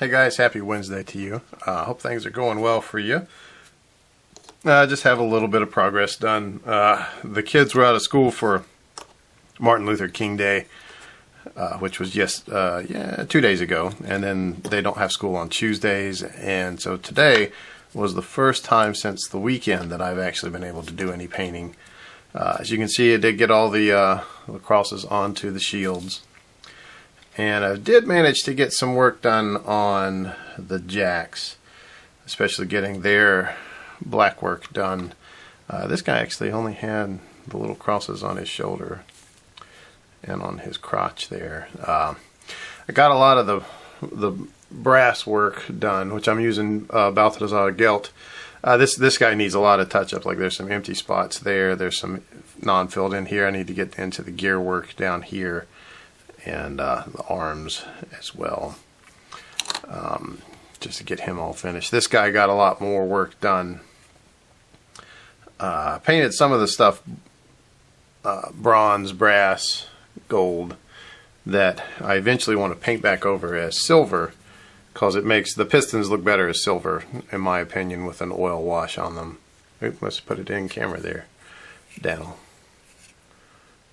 Hey guys, happy Wednesday to you. Hope things are going well for you. Just have a little bit of progress done. The kids were out of school for Martin Luther King Day, which was just 2 days ago, and then they don't have school on Tuesdays, and so today was the first time since the weekend that I've actually been able to do any painting. As you can see, I did get all the crosses onto the shields. And I did manage to get some work done on the jacks, especially getting their black work done. This guy actually only had the little crosses on his shoulder and on his crotch there. I got a lot of the brass work done, which I'm using Balthazar Gelt. This guy needs a lot of touch-up. Like there's some empty spots there. There's some non-filled in here. I need to get into the gear work down here. And the arms as well, just to get him all finished. This guy got a lot more work done. Painted some of the stuff bronze, brass, gold, that I eventually want to paint back over as silver, because it makes the pistons look better as silver, in my opinion, with an oil wash on them. Oops, let's put it in camera there, down.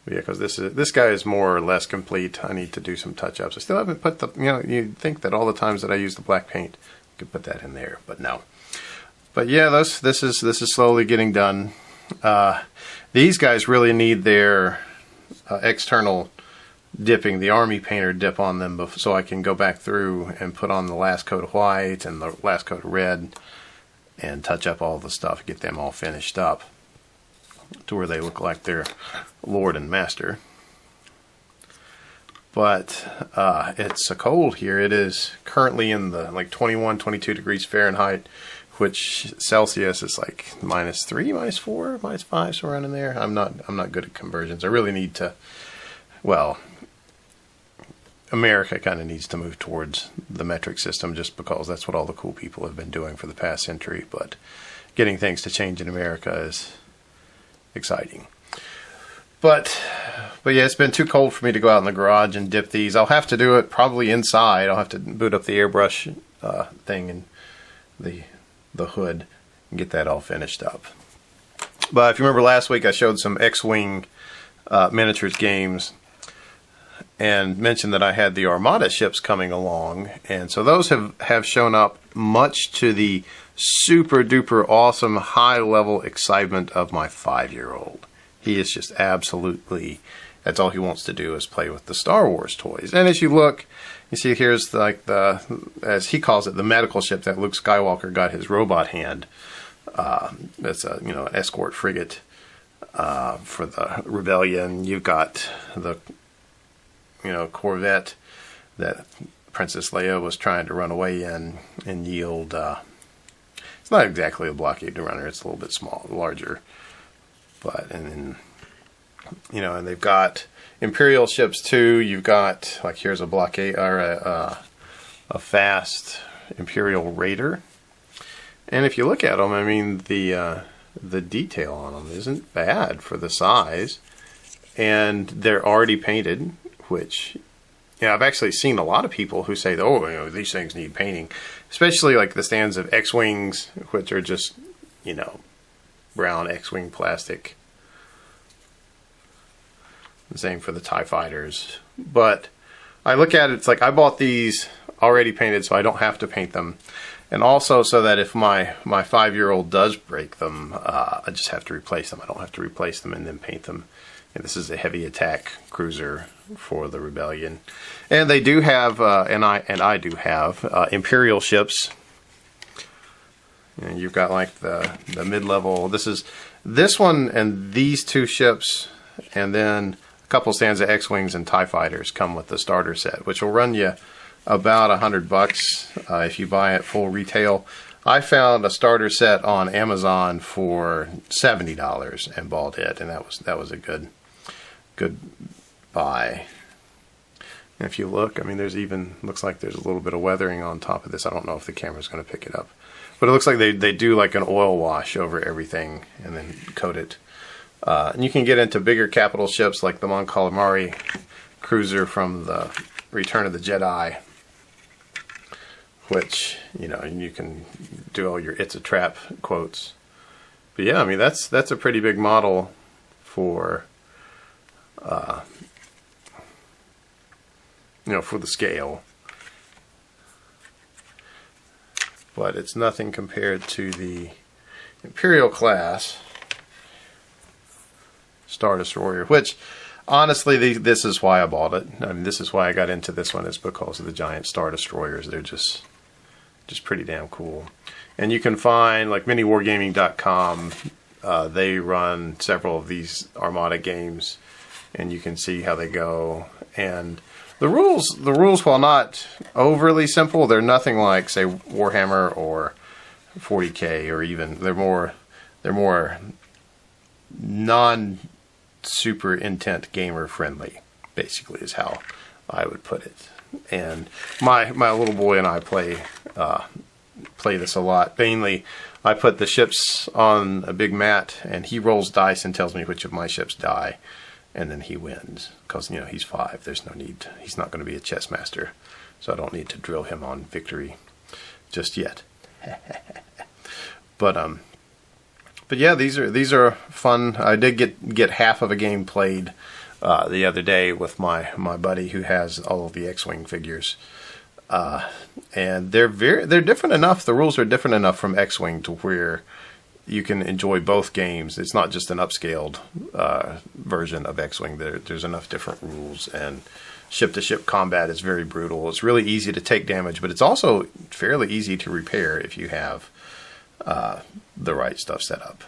Yeah, because this guy is more or less complete. I need to do some touch-ups. I still haven't put the, you'd think that all the times that I use the black paint, I could put that in there, but no. But yeah, this is slowly getting done. These guys really need their external dipping, the Army Painter dip on them, so I can go back through and put on the last coat of white and the last coat of red and touch up all the stuff, get them all finished up to where they look like their Lord and Master. But it's so cold here. It is currently in the like 21, 22 degrees Fahrenheit, which Celsius is like -3, -4, -5, somewhere around in there. I'm not good at conversions. I really need to. Well, America kind of needs to move towards the metric system, just because that's what all the cool people have been doing for the past century. But getting things to change in America is exciting. But yeah, it's been too cold for me to go out in the garage and dip these. I'll have to do it probably inside. I'll have to boot up the airbrush thing and the hood and get that all finished up. But if you remember last week, I showed some X-Wing miniatures games and mentioned that I had the Armada ships coming along, and so those have shown up, much to the super duper awesome high level excitement of my 5-year-old. He is just absolutely, that's all he wants to do is play with the Star Wars toys. And as you look, you see here's like the, as he calls it, the medical ship that Luke Skywalker got his robot hand. That's a an escort frigate for the Rebellion. You've got the Corvette that Princess Leia was trying to run away in and yield. It's not exactly a blockade runner. It's a little bit larger. But, and then, and they've got Imperial ships too. You've got, like, here's a blockade, or a fast Imperial Raider. And if you look at them, I mean, the detail on them isn't bad for the size. And they're already painted, which, I've actually seen a lot of people who say, oh, these things need painting. Especially like the stands of X-Wings, which are just, brown X-Wing plastic. The same for the TIE Fighters. But I look at it, it's like I bought these already painted so I don't have to paint them. And also so that if my 5-year-old does break them, I just have to replace them. I don't have to replace them and then paint them. And this is a heavy attack cruiser for the Rebellion. And they do have, and I do have, Imperial ships. And you've got like the mid-level. This one and these two ships, and then a couple stands of X-Wings and TIE Fighters come with the starter set, which will run you about $100 if you buy it full retail. I found a starter set on Amazon for $70 and bought it, and that was a good buy. And if you look, I mean, looks like there's a little bit of weathering on top of this. I don't know if the camera's going to pick it up. But it looks like they do like an oil wash over everything and then coat it. And you can get into bigger capital ships like the Mon Calamari cruiser from the Return of the Jedi, which, you know, you can do all your "it's a trap" quotes. But yeah, I mean, that's a pretty big model for, you know, for the scale. But it's nothing compared to the Imperial class Star Destroyer, which honestly, this is why I bought it. I mean, this is why I got into this one, is because of the giant Star Destroyers. They're just pretty damn cool. And you can find, like, miniwargaming.com, they run several of these Armada games, and you can see how they go. And the rules, while not overly simple, they're nothing like, say, Warhammer or 40K, or even they're more non-super intent gamer friendly, basically, is how I would put it. And my little boy and I play this a lot. Mainly, I put the ships on a big mat, and he rolls dice and tells me which of my ships die, and then he wins. Because, you know, he's 5. There's no need. He's not going to be a chess master, so I don't need to drill him on victory just yet. But yeah, these are fun. I did get half of a game played the other day with my buddy who has all of the X-Wing figures, and they're different enough. The rules are different enough from X-Wing to where you can enjoy both games. It's not just an upscaled version of X-Wing. There's enough different rules, and ship-to-ship combat is very brutal. It's really easy to take damage, but it's also fairly easy to repair if you have the right stuff set up.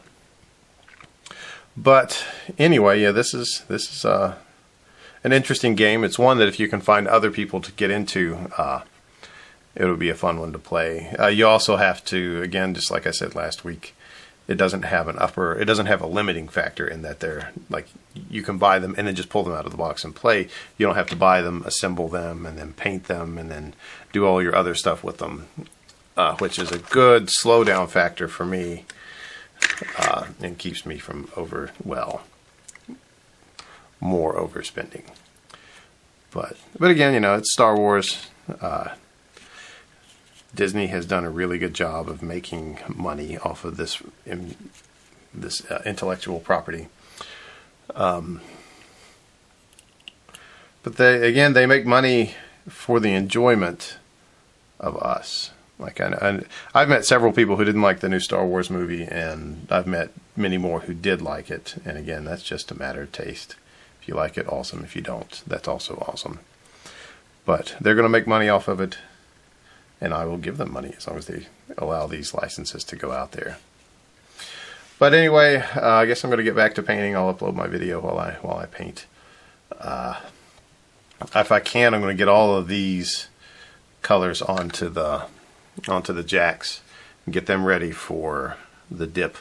But anyway, yeah, this is an interesting game. It's one that if you can find other people to get into, it would be a fun one to play. You also have to, again, just like I said last week, it doesn't have a limiting factor in that they're like, you can buy them and then just pull them out of the box and play. You don't have to buy them, assemble them, and then paint them, and then do all your other stuff with them, which is a good slowdown factor for me, and keeps me from more overspending. But again, you know, it's Star Wars. Disney has done a really good job of making money off of this intellectual property. But they make money for the enjoyment of us. Like, I've met several people who didn't like the new Star Wars movie, and I've met many more who did like it. And again, that's just a matter of taste. If you like it, awesome. If you don't, that's also awesome. But they're going to make money off of it, and I will give them money as long as they allow these licenses to go out there. But anyway, I guess I'm going to get back to painting. I'll upload my video while I paint. If I can, I'm going to get all of these colors onto the jacks and get them ready for the dip.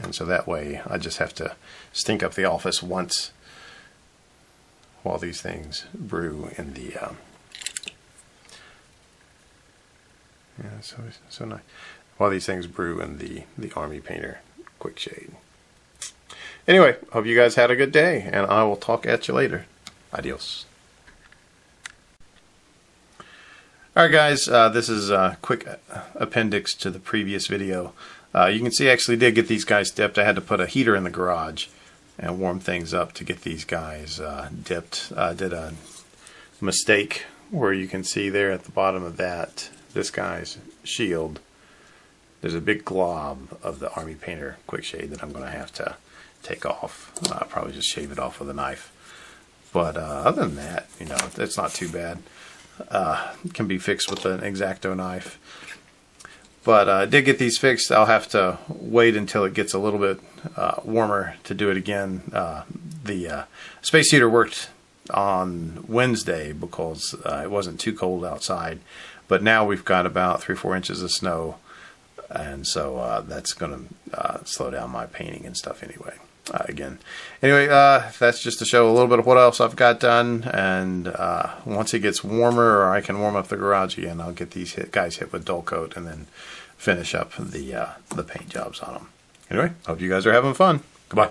And so that way I just have to stink up the office once while these things brew in the so nice. While these things brew in the Army Painter Quick Shade. Anyway, hope you guys had a good day, and I will talk at you later. Adios. Alright guys, this is a quick appendix to the previous video. You can see I actually did get these guys dipped. I had to put a heater in the garage and warm things up to get these guys dipped. I did a mistake where you can see there at the bottom of this guy's shield, there's a big glob of the Army Painter Quick Shade that I'm going to have to take off. I'll probably just shave it off with a knife. But other than that, you know, it's not too bad. It can be fixed with an X-Acto knife. But I did get these fixed. I'll have to wait until it gets a little bit warmer to do it again. The space heater worked on Wednesday because it wasn't too cold outside. But now we've got about 3-4 inches of snow. And so that's going to slow down my painting and stuff anyway. Anyway, that's just to show a little bit of what else I've got done. And once it gets warmer, or I can warm up the garage again, I'll get these guys hit with dull coat and then finish up the paint jobs on them. Anyway, hope you guys are having fun. Goodbye.